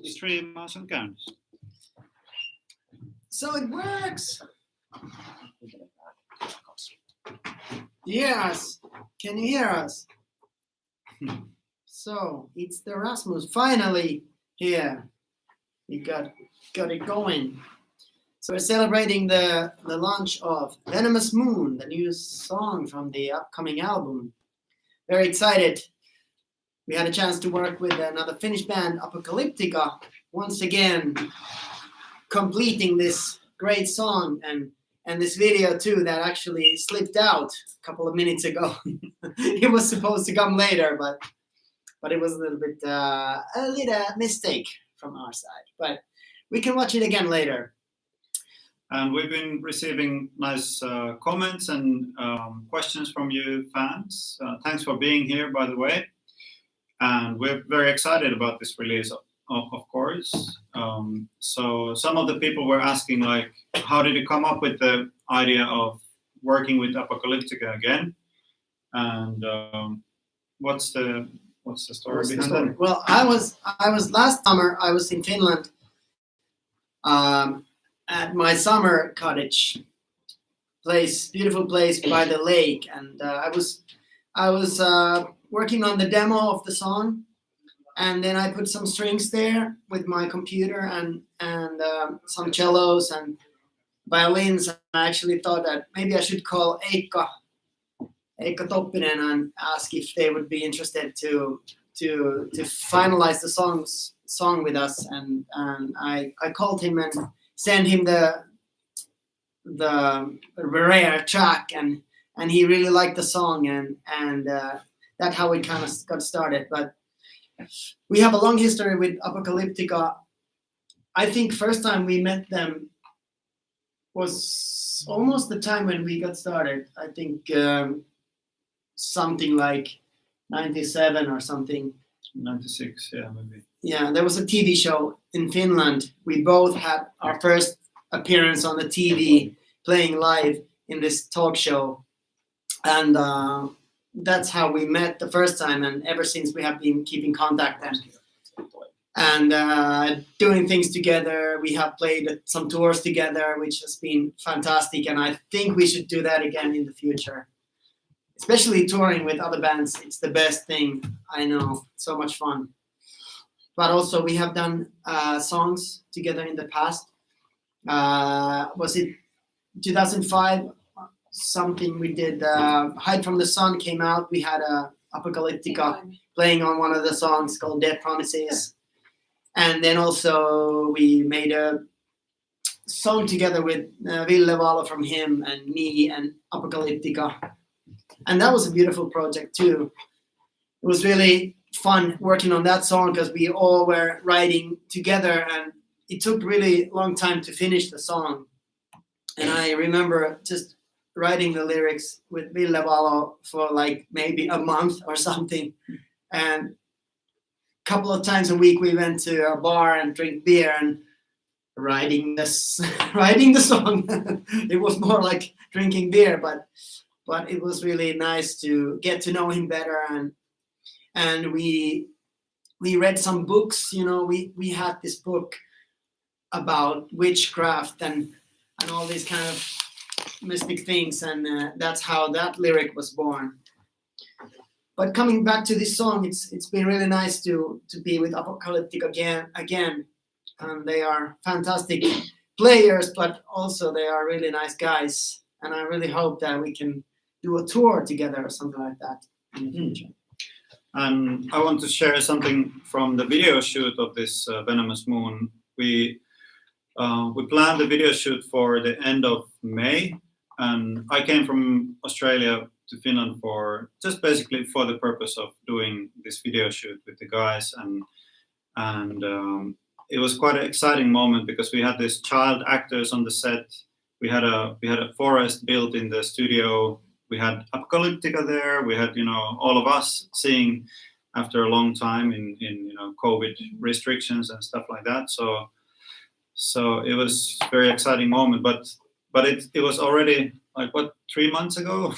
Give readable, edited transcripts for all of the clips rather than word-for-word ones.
Streamas on käynnissä. So it works. Yes. Can you hear us? So it's the Rasmus finally here. We got it going. So we're celebrating the launch of Venomous Moon, the new song from the upcoming album. Very excited. We had a chance to work with another Finnish band, Apocalyptica, once again completing this great song and this video too that actually slipped out a couple of minutes ago. It was supposed to come later, but it was a little mistake from our side. But we can watch it again later. And we've been receiving nice comments and questions from you fans. Thanks for being here, by the way. And we're very excited about this release, of course. So some of the people were asking, like, how did you come up with the idea of working with Apocalyptica again? And what's the story behind that? Well, I was last summer. I was in Finland at my summer cottage place, beautiful place by the lake, and I was working on the demo of the song, and then I put some strings there with my computer and some cellos and violins. I actually thought that maybe I should call Eikka Toppinen and ask if they would be interested to finalize the song with us, and I called him and sent him the rare track, and he really liked the song, and that's how it kind of got started. But we have a long history with Apocalyptica. I think first time we met them was almost the time when we got started. I think something like 97 or something. 96, yeah, maybe. Yeah, there was a TV show in Finland. We both had our first appearance on the TV, playing live in this talk show, and that's how we met the first time. And ever since we have been keeping contact and doing things together. We have played some tours together, which has been fantastic, and I think we should do that again in the future. Especially touring with other bands, it's the best thing. I know, so much fun. But also we have done songs together in the past. Was it 2005? Something we did. Hide from the Sun came out. We had Apocalyptica playing on one of the songs called Dead Promises. And then also we made a song together with Ville Valo from him and me and Apocalyptica. And that was a beautiful project too. It was really fun working on that song because we all were writing together, and it took really long time to finish the song. And I remember just writing the lyrics with Ville Valo for like maybe a month or something. And a couple of times a week we went to a bar and drink beer and writing the song. It was more like drinking beer, but it was really nice to get to know him better, and we read some books. You know, we had this book about witchcraft and all these kind of mystic things, and that's how that lyric was born. But coming back to this song, it's been really nice to be with Apocalyptica again. They are fantastic players, but also they are really nice guys, and I really hope that we can do a tour together or something like that in the future. And I want to share something from the video shoot of this Venomous Moon. We planned the video shoot for the end of May, and I came from Australia to Finland for just basically for the purpose of doing this video shoot with the guys, and it was quite an exciting moment because we had these child actors on the set. We had a forest built in the studio. We had Apocalyptica there. We had, all of us seeing after a long time in COVID restrictions and stuff like that. So it was a very exciting moment. But it was already 3 months ago.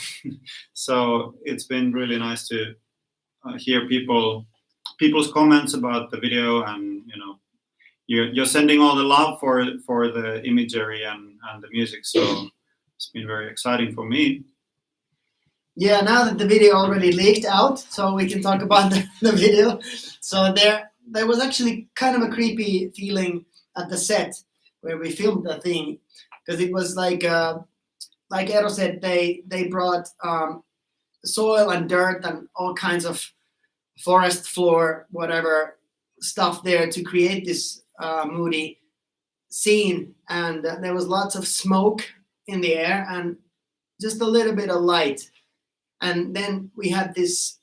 So it's been really nice to hear people's comments about the video, and you're sending all the love for the imagery and the music. So it's been very exciting for me. Yeah, now that the video already leaked out, so we can talk about the video. So there was actually kind of a creepy feeling at the set where we filmed the thing, because it was like Eero said, they brought soil and dirt and all kinds of forest floor, whatever stuff there to create this moody scene, and there was lots of smoke in the air and just a little bit of light. And then we had these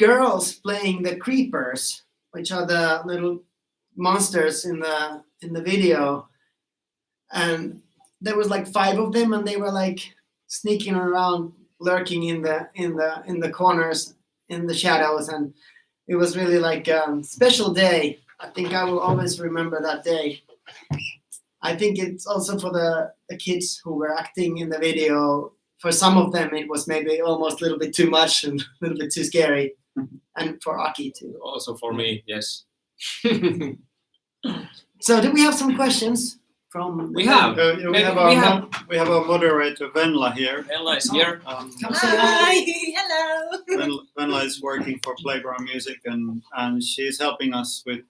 girls playing the creepers, which are the little monsters in the video. And there was like 5 of them, and they were like sneaking around, lurking in the corners, in the shadows. And it was really like a special day. I think I will always remember that day. I think it's also for the kids who were acting in the video. For some of them, it was maybe almost a little bit too much and a little bit too scary. And for Aki too. Also for me, yes. So do we have some questions from? We have. We have our moderator Venla here. Ella is here. Come say hi. Hello. Venla is working for Playground Music, and she's helping us with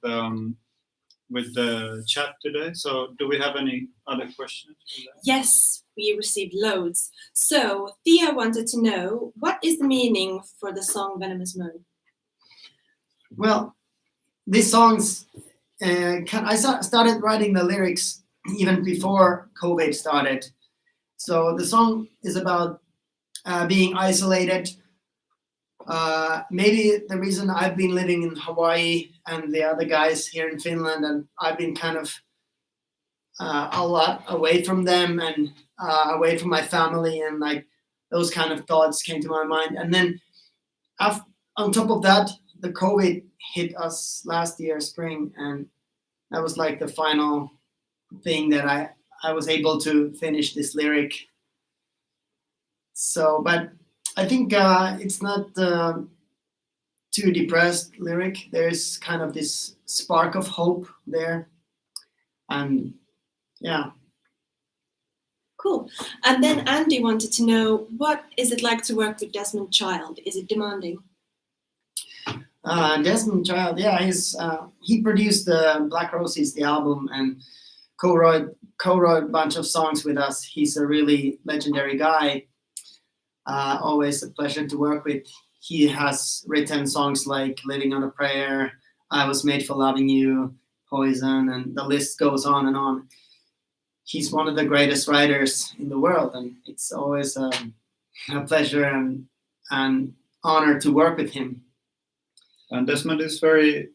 the chat today. So do we have any other questions? Yes, we received loads. So Thea wanted to know, what is the meaning for the song Venomous Moon? Well, these songs, I started writing the lyrics even before COVID started. So the song is about being isolated. Maybe the reason I've been living in Hawaii and the other guys here in Finland, and I've been kind of a lot away from them and away from my family, and like those kind of thoughts came to my mind. And then on top of that, the COVID hit us last year spring, and that was like the final thing that I was able to finish this lyric. So, but I think it's not too depressed lyric. There's kind of this spark of hope there, and yeah. Cool. And then Andy wanted to know, what is it like to work with Desmond Child? Is it demanding? Desmond Child, yeah, he produced Black Roses, the album, and co-wrote a bunch of songs with us. He's a really legendary guy. Always a pleasure to work with. He has written songs like Living on a Prayer, I Was Made for Loving You, Poison, and the list goes on and on. He's one of the greatest writers in the world, and it's always a pleasure and an honor to work with him. And Desmond is very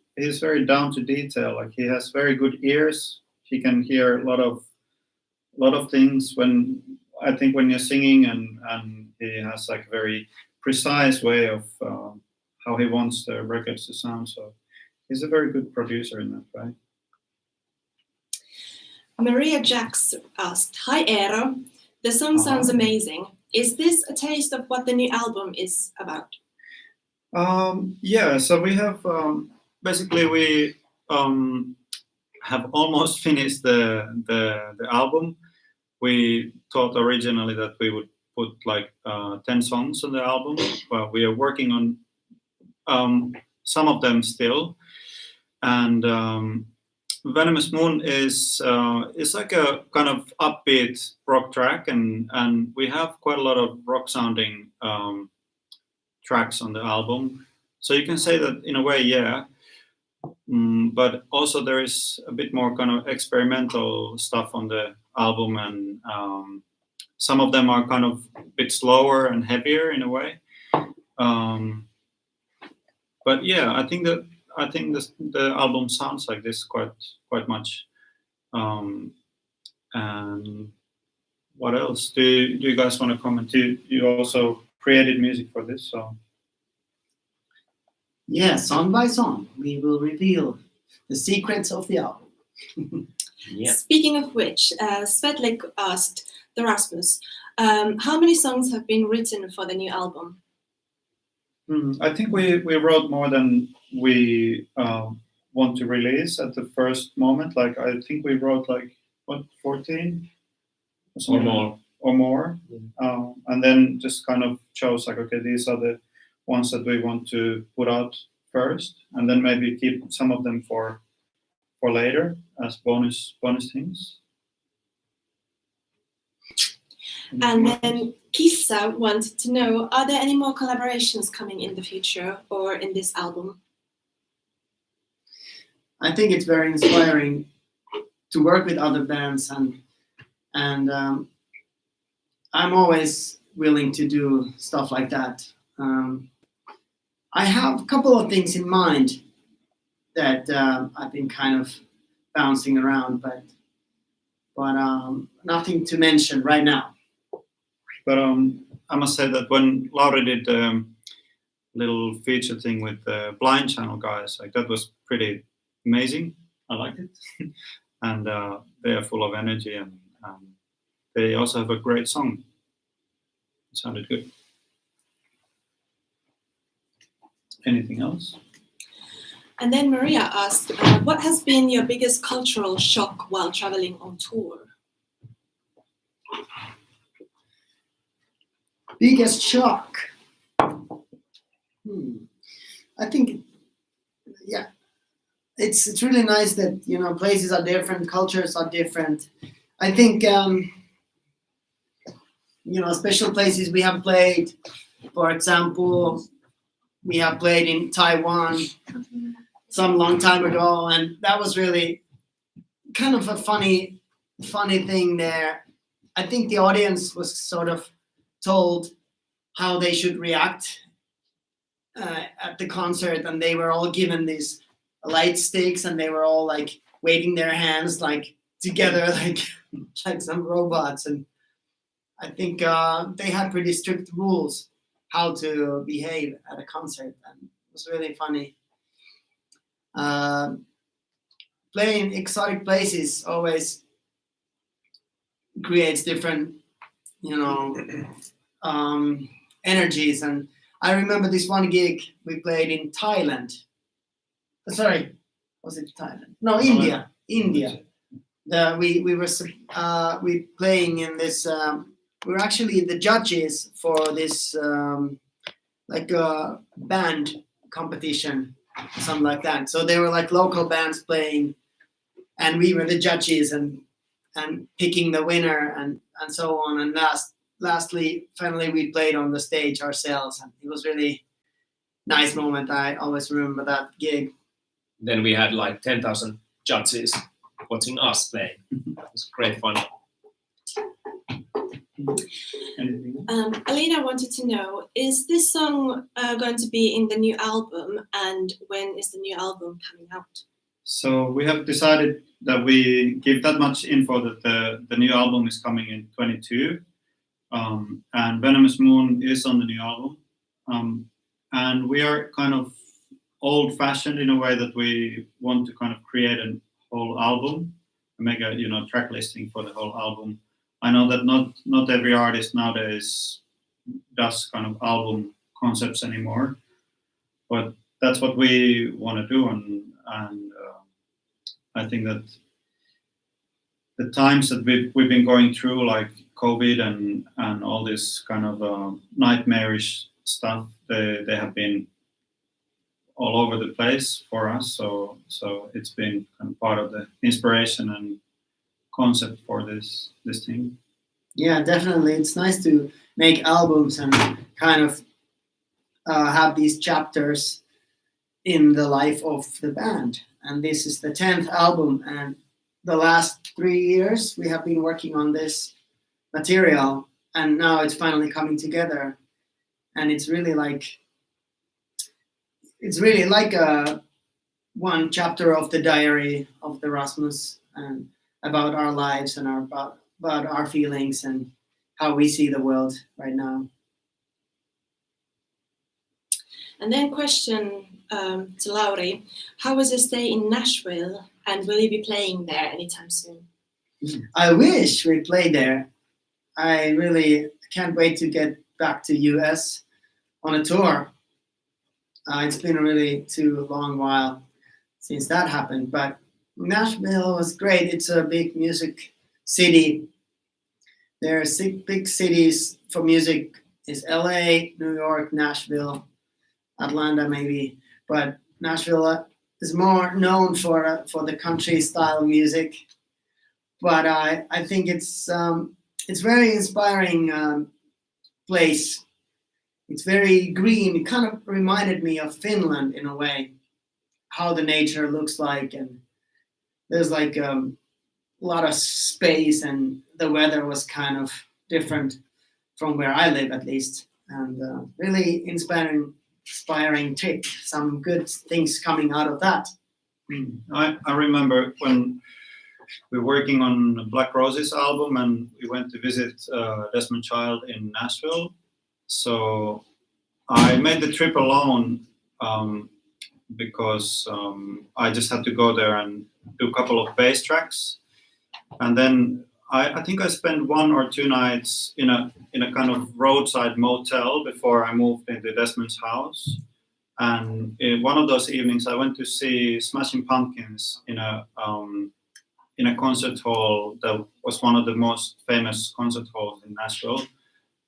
down to detail. Like, he has very good ears. He can hear a lot of things when you're singing, and he has like a very precise way of how he wants the records to sound. So he's a very good producer in that way. Maria Jax asked, "Hi Eero, the song sounds amazing. Is this a taste of what the new album is about?" Yeah, so we have basically we have almost finished the album. We thought originally that we would put like 10 songs on the album, but we are working on some of them still. And Venomous Moon is like a kind of upbeat rock track, and we have quite a lot of rock sounding tracks on the album. So you can say that in a way, yeah. But also there is a bit more kind of experimental stuff on the album, and some of them are kind of a bit slower and heavier in a way. But yeah, I think the album sounds like this quite much. And what else? Do you guys want to comment? You also created music for this, so. Yeah, song by song, we will reveal the secrets of the album. Yeah. Speaking of which, Svetlik asked the Rasmus, how many songs have been written for the new album? I think we wrote more than we want to release at the first moment. Like I think we wrote like 14 Or more. or more, and then just kind of chose like, okay, these are the ones that we want to put out first, and then maybe keep some of them for later as bonus things. And then Kissa wanted to know, are there any more collaborations coming in the future or in this album? I think it's very inspiring to work with other bands, and I'm always willing to do stuff like that. I have a couple of things in mind that I've been kind of bouncing around, but nothing to mention right now. But I must say that when Lauri did little feature thing with the Blind Channel guys, like that was pretty amazing. I liked it, and they are full of energy, and they also have a great song. It sounded good. Anything else? And then Maria asked, what has been your biggest cultural shock while traveling on tour? Biggest shock. I think, yeah, it's really nice that places are different, cultures are different. I think special places we have played. For example, we have played in Taiwan some long time ago, and that was really kind of a funny thing there. I think the audience was sort of told how they should react at the concert, and they were all given these light sticks, and they were all like waving their hands like together, like some robots. And I think they had pretty strict rules how to behave at a concert, and it was really funny. Playing exotic places always creates different, energies. And I remember this one gig we played in Thailand. Sorry, was it Thailand? No, India. We were playing in this. We were actually the judges for this like a band competition, something like that. So they were like local bands playing, and we were the judges and picking the winner and so on. And finally we played on the stage ourselves, and it was really nice moment. I always remember that gig. Then we had like 10,000 judges watching us play. It was great fun. Alina wanted to know, is this song going to be in the new album, and when is the new album coming out? So we have decided that we give that much info that the new album is coming in 22, and Venomous Moon is on the new album, and we are kind of old-fashioned in a way that we want to kind of create a whole album, make a track listing for the whole album. I know that not every artist nowadays does kind of album concepts anymore, but that's what we want to do, and I think that the times that we've been going through, like COVID and all this kind of nightmarish stuff, they have been all over the place for us. So it's been kind of part of the inspiration and concept for this thing. Yeah, definitely. It's nice to make albums and kind of have these chapters in the life of the band. And this is the 10th album, and the last 3 years we have been working on this material, and now it's finally coming together. And it's really like a one chapter of the diary of the Rasmus, and about our lives and about our feelings and how we see the world right now. And then question to Lauri, how was your stay in Nashville, and will you be playing there anytime soon? I wish we played there. I really can't wait to get back to US on a tour. It's been a really too long while since that happened. But Nashville was great. It's a big music city. There are 6 big cities for music. Is LA, New York, Nashville, Atlanta maybe. But Nashville is more known for the country style music. But I think it's very inspiring place. It's very green. It kind of reminded me of Finland in a way, how the nature looks like, and there's like a lot of space, and the weather was kind of different from where I live, at least, and really inspiring trip. Some good things coming out of that. I remember when we were working on Black Roses album, and we went to visit Desmond Child in Nashville. So I made the trip alone because I just had to go there and do a couple of bass tracks, and then I think I spent 1 or 2 nights in a kind of roadside motel before I moved into Desmond's house. And in one of those evenings, I went to see Smashing Pumpkins in a concert hall that was one of the most famous concert halls in Nashville.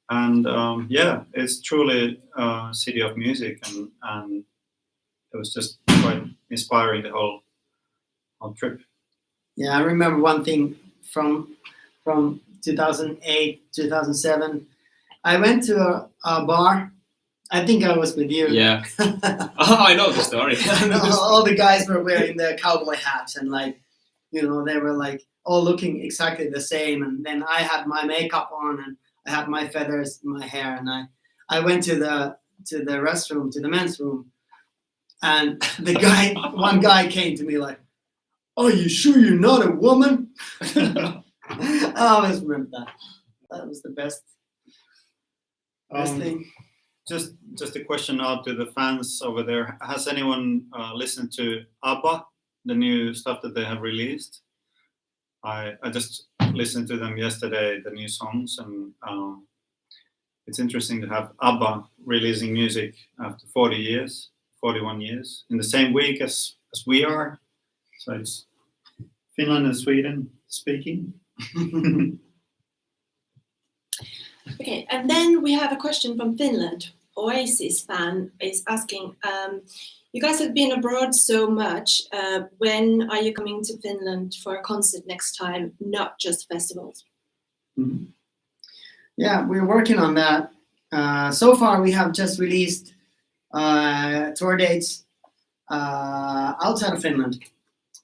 And yeah, it's truly a city of music, and it was just quite inspiring, the whole trip. Yeah, I remember one thing from 2008, 2007. I went to a bar. I think I was with you. Yeah. I know the story. And all the guys were wearing their cowboy hats, and like, you know, they were like all looking exactly the same. And then I had my makeup on, and I had my feathers in my hair, and I went to the restroom, to the men's room, and one guy came to me like, "Are you sure you're not a woman?" I always remember that. That was the best thing. Just a question out to the fans over there. Has anyone listened to ABBA, the new stuff that they have released? I just listened to them yesterday, the new songs, and it's interesting to have ABBA releasing music after 41 years, in the same week as we are. So it's Finland and Sweden speaking. Okay, and then we have a question from Finland. Oasis fan is asking, you guys have been abroad so much. When are you coming to Finland for a concert next time, not just festivals? Mm-hmm. Yeah, we're working on that. So far, we have just released tour dates outside of Finland,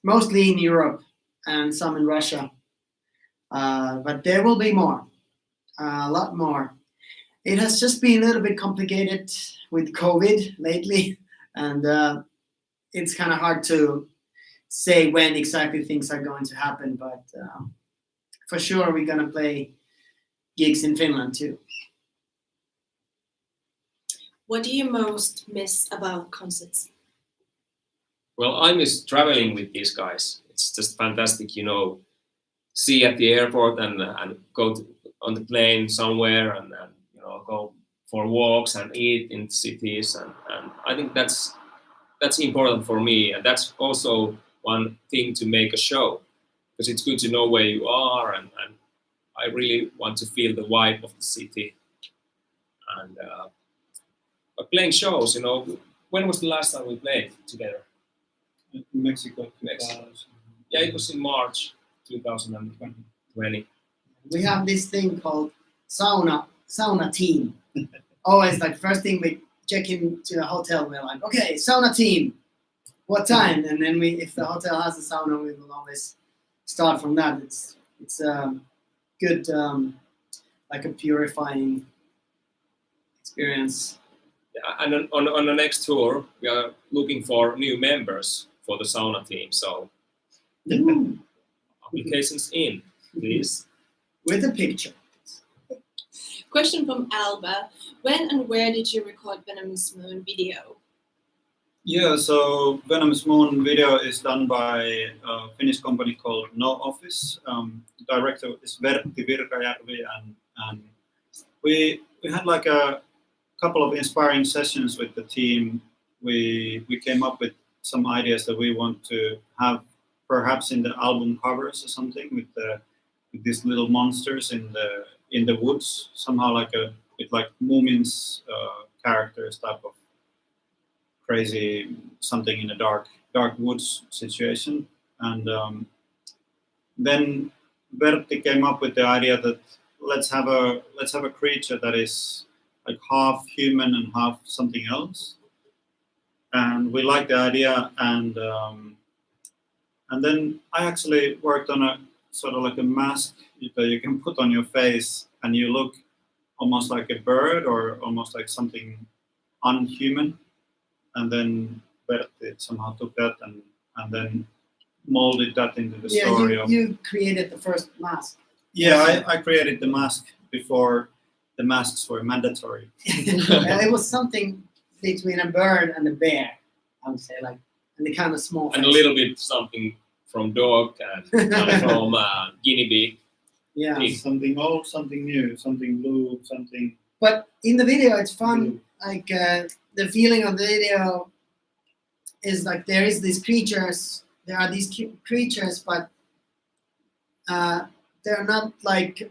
mostly in Europe and some in Russia. But there will be more, a lot more. It has just been a little bit complicated with COVID lately, and it's kind of hard to say when exactly things are going to happen, but for sure we're going to play gigs in Finland too. What do you most miss about concerts? Well, I miss traveling with these guys. It's just fantastic, you know, see at the airport and go on the plane somewhere and you know, go for walks and eat in cities, and I think that's important for me, and that's also one thing to make a show, because it's good to know where you are, and I really want to feel the vibe of the city. And but playing shows, you know, when was the last time we played together? Mexico. Yeah, it was in March 2020. We have this thing called sauna team. Always like first thing we check into the hotel, we're like, okay, sauna team, what time? And then if the hotel has a sauna, we will always start from that. It's good, like a purifying experience. Yeah, and on the next tour, we are looking for new members for the sauna team. So applications in, please. With a picture. Question from Alba. When and where did you record Venomous Moon video? Yeah, so Venomous Moon video is done by a Finnish company called No Office. Director is Vertti Virkajärvi, and we had like a couple of inspiring sessions with the team. We came up with some ideas that we want to have, perhaps in the album covers or something, with these little monsters in the woods, somehow with like Moomin's characters type of crazy something in a dark woods situation. And then Bertti came up with the idea that let's have a creature that is like half human and half something else. And we liked the idea, and then I actually worked on a sort of like a mask that you can put on your face, and you look almost like a bird or almost like something unhuman. And then Bertti somehow took that and then molded that into the story. You created the first mask. Yeah, I created the mask before the masks were mandatory. It was something between a bird and a bear, I would say, like, and the kind of small And a face. little bit something from dog and from guinea pig. Yeah. Pig. Something old, something new, something blue, something But in the video, it's fun. blue. Like the feeling of the video is like there is these creatures. There are these creatures, but they're not like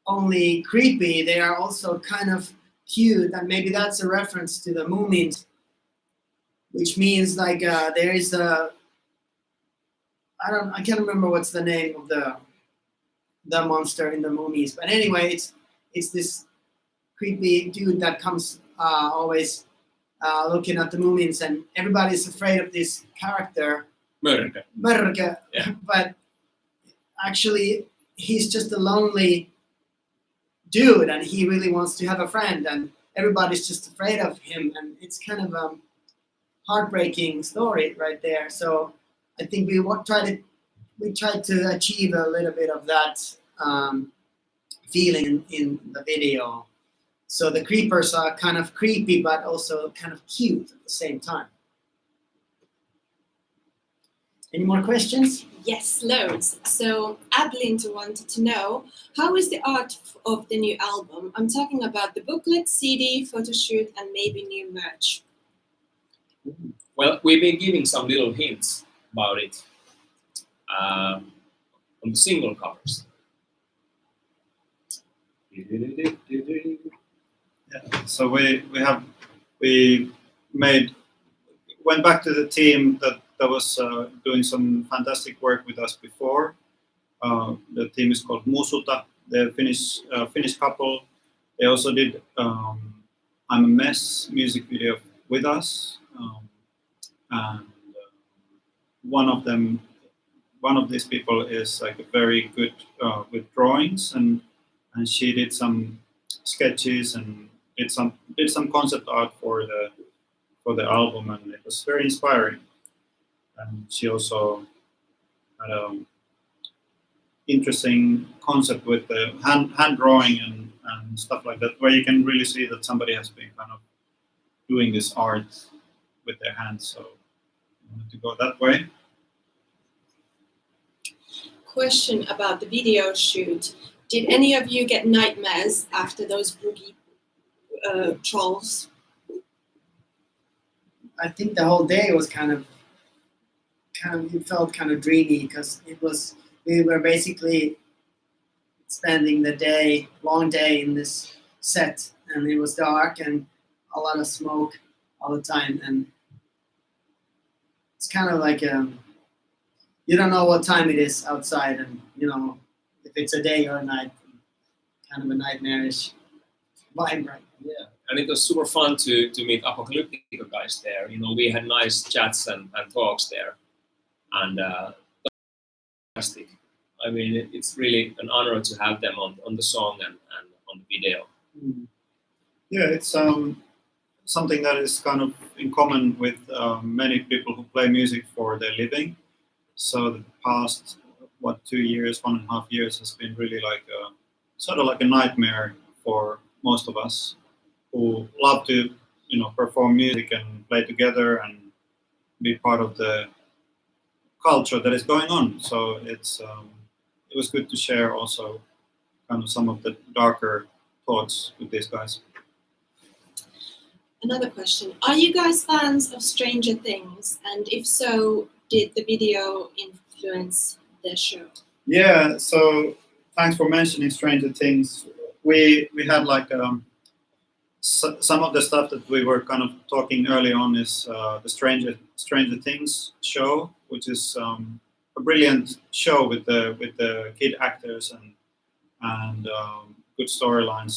only creepy. They are also kind of cute, and maybe that's a reference to the Moomins, which means like there is a I can't remember what's the name of the monster in the Moomies, but anyway, it's this creepy dude that comes always looking at the Moomins, and everybody's afraid of this character, Mörkö. Mörkö, Yeah. but actually he's just a lonely dude, and he really wants to have a friend, and everybody's just afraid of him, and it's kind of a heartbreaking story right there. So I think we tried to achieve a little bit of that feeling in the video. So the creepers are kind of creepy, but also kind of cute at the same time. Any more questions? Yes, loads. So Adlinter wanted to know, how is the art of the new album? I'm talking about the booklet, CD, photo shoot, and maybe new merch. Well, we've been giving some little hints about it on the single covers. Yeah. So we went back to the team that was doing some fantastic work with us before. The team is called Musuta. They're a Finnish couple. They also did I'm a Mess music video with us, and one of these people is like very good with drawings, and she did some sketches and did some concept art for the album, and it was very inspiring. And she also had an interesting concept with the hand drawing and stuff like that, where you can really see that somebody has been kind of doing this art with their hands. So I wanted to go that way. Question about the video shoot. Did any of you get nightmares after those boogie trolls? I think the whole day was kind of it felt kind of dreamy, because we were basically spending the long day in this set, and it was dark and a lot of smoke all the time, and it's kind of like you don't know what time it is outside, and if it's a day or a night, kind of a nightmarish vibe, right? Yeah, and it was super fun to meet Apocalyptica guys there. We had nice chats and talks there, and fantastic. I mean, it's really an honor to have them on the song and on the video. Yeah, it's something that is kind of in common with many people who play music for their living. So the past 2 years, 1.5 years has been really like sort of like a nightmare for most of us who love to perform music and play together and be part of the culture that is going on. So it was good to share also kind of some of the darker thoughts with these guys. Another question: are you guys fans of Stranger Things? And if so, did the video influence the show? Yeah. So thanks for mentioning Stranger Things. We had like some of the stuff that we were kind of talking early on is the Stranger Things show, which is a brilliant show with the kid actors and good storyline.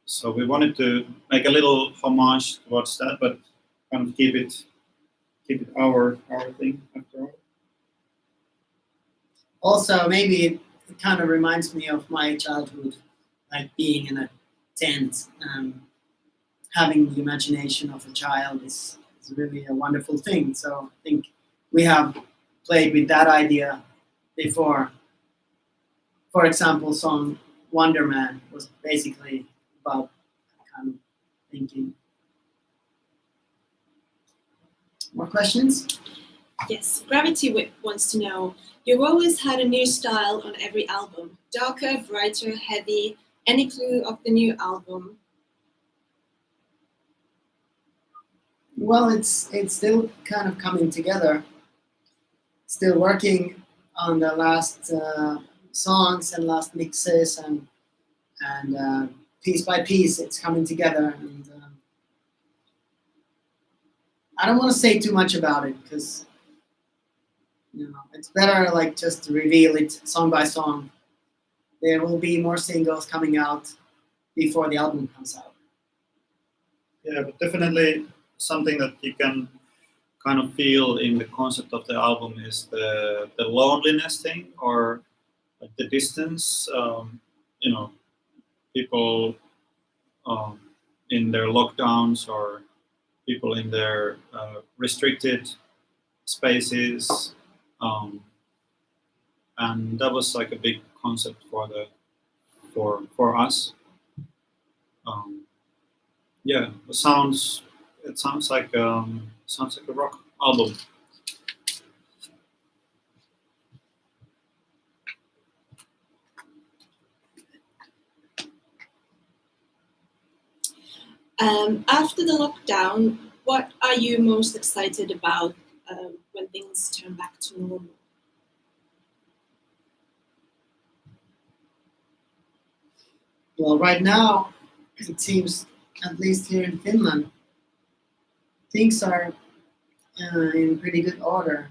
So we wanted to make a little homage towards that, but kind of keep it our thing after all. Also, maybe it kind of reminds me of my childhood, like being in a tent. Having the imagination of a child is really a wonderful thing. So I think we have played with that idea before. For example, song Wonder Man was basically about kind of thinking. More questions? Yes, Gravity Whip wants to know: you've always had a new style on every album, darker, brighter, heavy. Any clue of the new album? Well, it's still kind of coming together. Still working on the last songs and last mixes and piece by piece, it's coming together. And I don't want to say too much about it because it's better like just to reveal it song by song. There will be more singles coming out before the album comes out. Yeah, but definitely something that you can kind of feel in the concept of the album is the loneliness thing, or like the distance. People in their lockdowns, or people in their restricted spaces, and that was like a big concept for us. Yeah, it sounds like a rock album. After the lockdown, what are you most excited about when things turn back to normal? Well, right now, it seems, at least here in Finland, things are in pretty good order.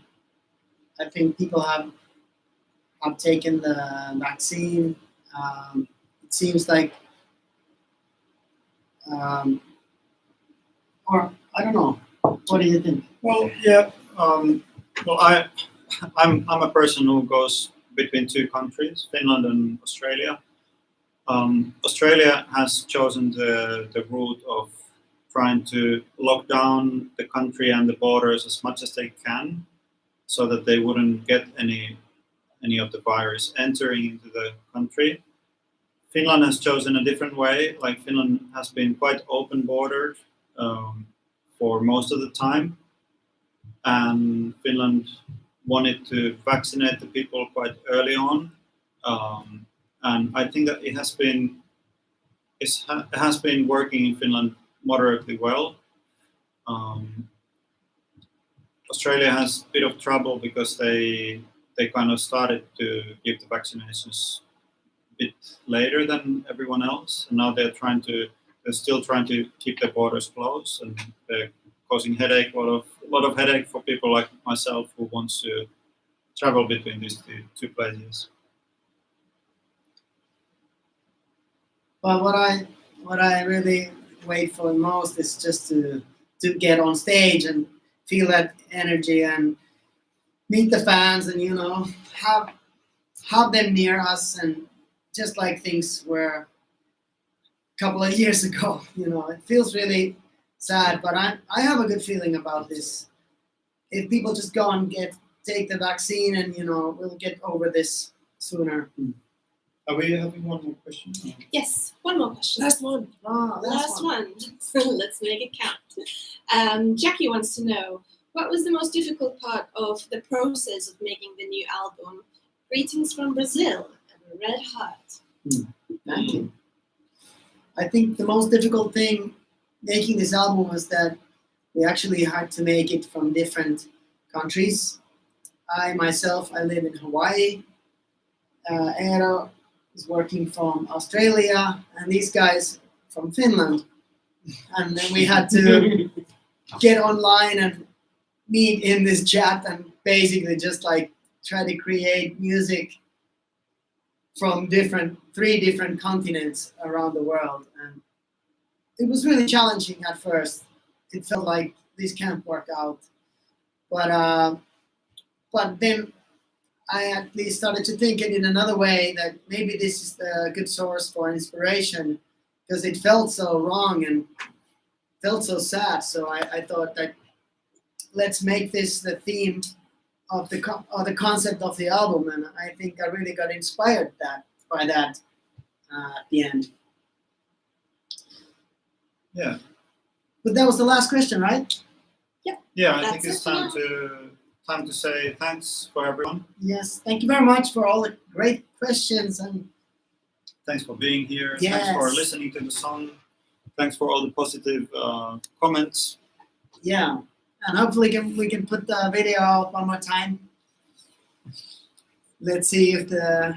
I think people have taken the vaccine. It seems like, or I don't know. What do you think? Well, yeah. Well, I'm a person who goes between two countries, Finland and Australia. Australia has chosen the route of trying to lock down the country and the borders as much as they can, so that they wouldn't get any of the virus entering into the country. Finland has chosen a different way. Like, Finland has been quite open bordered for most of the time, and Finland wanted to vaccinate the people quite early on, and I think that it has been working in Finland moderately well. Australia has a bit of trouble because they kind of started to give the vaccinations a bit later than everyone else, and now they're still trying to keep their borders closed, and they're causing a lot of headache for people like myself who wants to travel between these two places. But what I really wait for most is just to get on stage and feel that energy and meet the fans and have them near us, and just like things were a couple of years ago. It feels really sad, but I have a good feeling about this. If people just go and take the vaccine, and we'll get over this sooner. Are we having one more question? Yes, one more question. Last one. Last one. Let's make it count. Jackie wants to know, what was the most difficult part of the process of making the new album? Greetings from Brazil and Red Heart. Thank you. I think the most difficult thing making this album was that we actually had to make it from different countries. I live in Hawaii. Eero is working from Australia, and these guys from Finland. And then we had to get online and meet in this chat and basically just like try to create music from three different continents around the world. And it was really challenging at first. It felt like this can't work out. But then I at least started to think it in another way, that maybe this is a good source for inspiration, because it felt so wrong and felt so sad. So I thought that let's make this the theme of the concept of the album, and I think I really got inspired by that at the end. Yeah. But that was the last question, right? Yeah, I That's think it's it now. time to say thanks for everyone. Yes. Thank you very much for all the great questions, and Thanks for being here. Yes. Thanks for listening to the song. Thanks for all the positive comments. yeah, and hopefully we can put the video out one more time. Let's see if the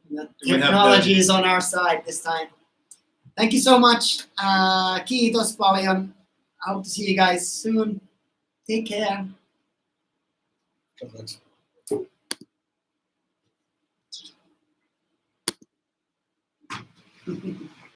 We have technology is on our side this time. Thank you so much. Kiitos paljon. I hope to see you guys soon. Take care. Perfect.